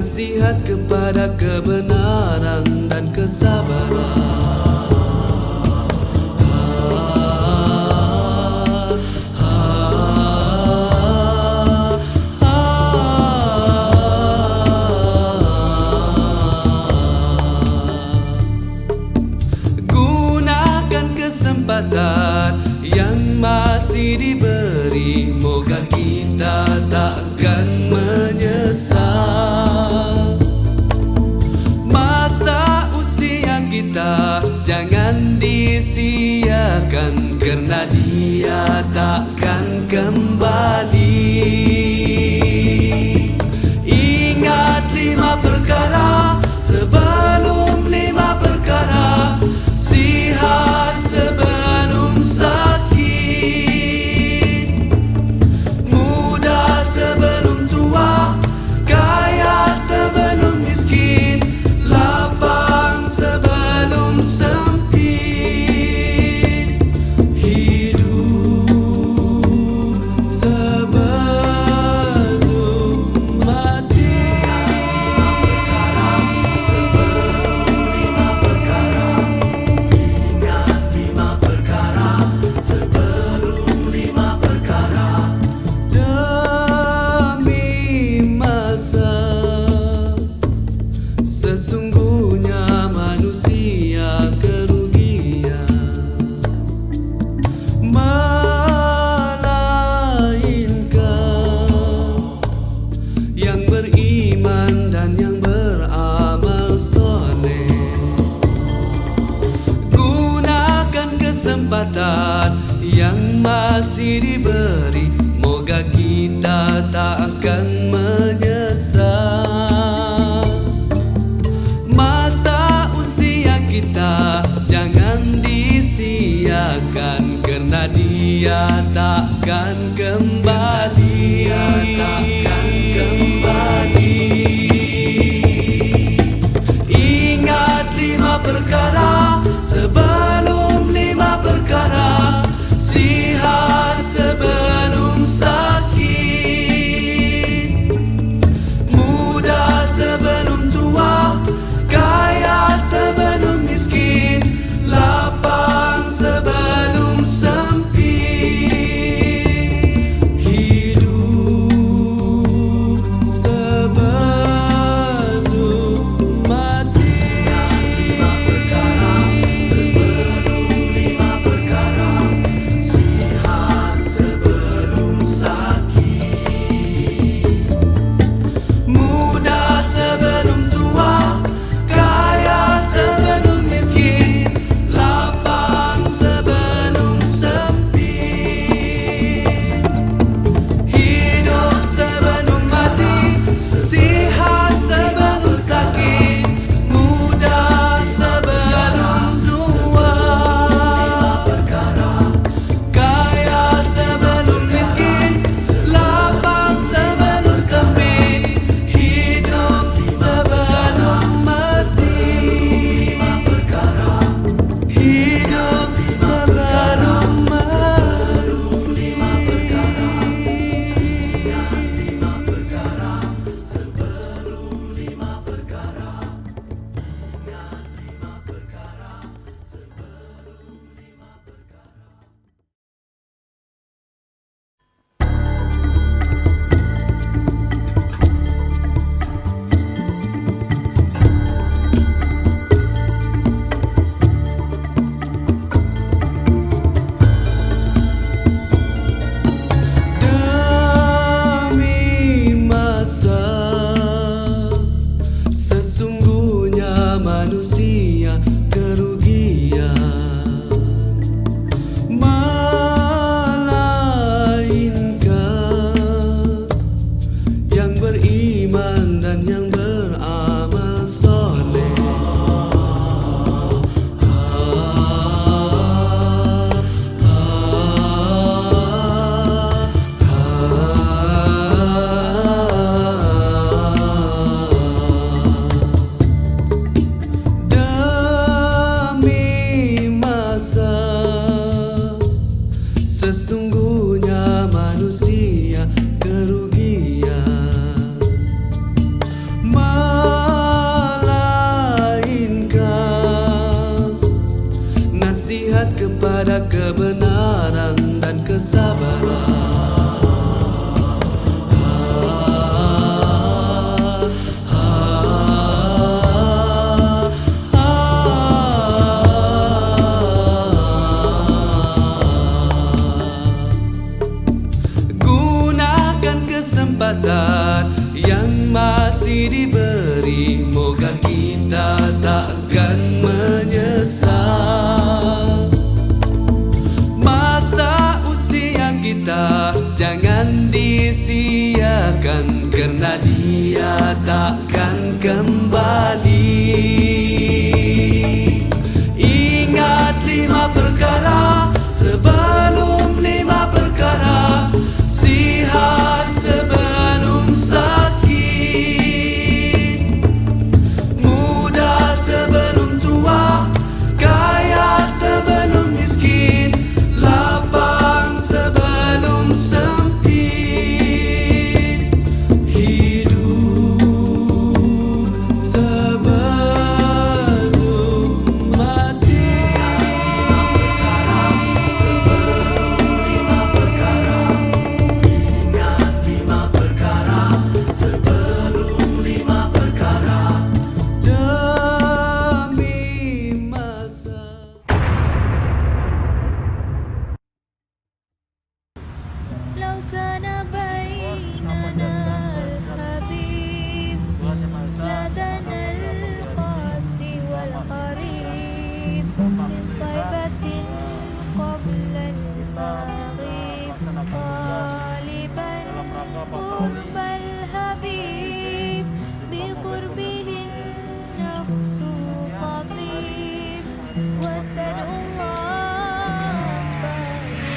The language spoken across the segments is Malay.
nasihat kepada kebenaran dan kesabaran. Gunakan kesempatan yang masih diberi, moga kita takkan menyesal. Masa usia kita jangan disia-siakan, karena dia takkan kembali. Ingat 5 perkara sebelum 5 perkara, sihat sebelum sakit, muda sebelum tua, kaya sebelum miskin, lapang sebelum sempit, hidup sebelum mati. Sesungguhnya manusia kerugian, melainkan yang beriman dan yang beramal soleh. Gunakan kesempatan yang masih diberi, moga kita tak akan menyesal. Masa usia kita jangan disia-siakan, karena dia takkan kembali. Ingat 5 perkara sebelum 5 perkara, sihat sebelum sakit, muda sebelum tua, kaya sebelum miskin, lapang sebelum sempit, hidup sebelum mati. 5 perkara sebelum 5 perkara, sihat sebelum sakit, muda sebelum tua, kaya sebelum miskin, lapang sebelum sempit, hidup sebelum mati, sihat sebelum sakit, muda sebelum tua, kaya sebelum miskin, lapang sebelum sempit, hidup sebelum mati, hidup sebelum demi masa. Sesungguhnya manusia kerugian, melainkan yang beriman dan yang beramal soleh. kembali. Ingat 5 perkara sebelum 5 perkara. Sihat sebelum sakit, muda sebelum tua, kaya sebelum miskin, lapang sebelum sempit, hidup sebelum mati. Sebelum 5 perkara, ingat 5 perkara sebelum 5 perkara, demi masa. لو كان بيننا الحبيب لدنا القاسي والقريب من طيبة قبل المغيب طالبا قرب الحبيب بقربه النفس تطيب واتقوا الله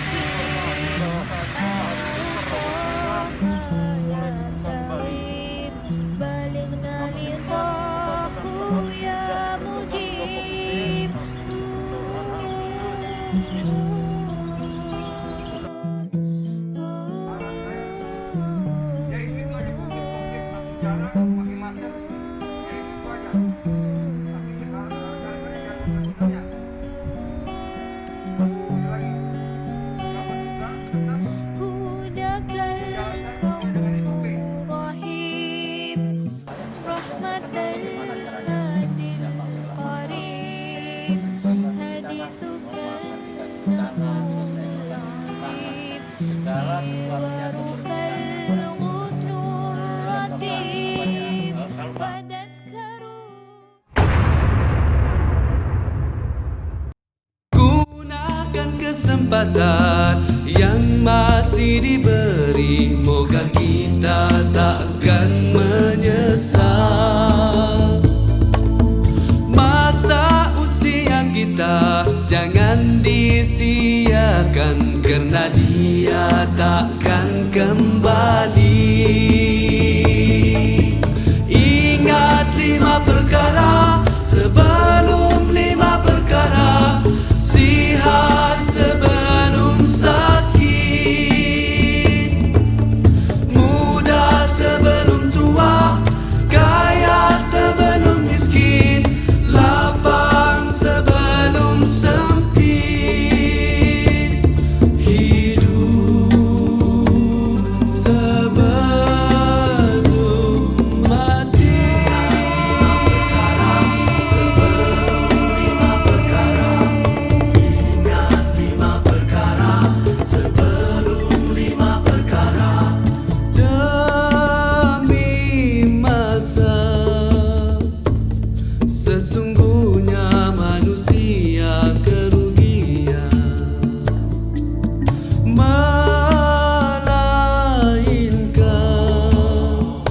فيجيب بلغنا لقاه يا مجيب. هداك القوم رحيب رحمة الهادي القريب حديثك النبو العجيب جوارك الغصن الرتيب وتذكروا. Gunakan kesempatan yang masih diberi, moga kita takkan menyesal. Masa usia kita jangan disia-siakan, karena dia takkan kembali. Ingat 5 perkara sebelum 5 perkara. Sihat sebelum sakit, muda sebelum tua, kaya sebelum miskin, lapang sebelum sempit, hidup sebelum mati. Sebelum 5 perkara, ingat 5 perkara sebelum 5 perkara, demi masa. Sesungguhnya manusia kerugian, melainkan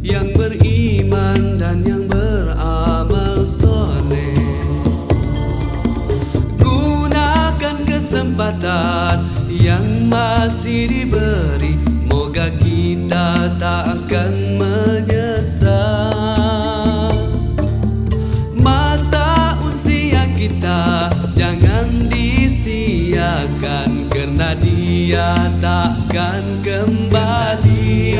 yang beriman dan yang beramal soleh. Gunakan kesempatan yang masih diberi, moga kita tak akan menyesal. Masa usia kita jangan disia-siakan, karena dia takkan kembali.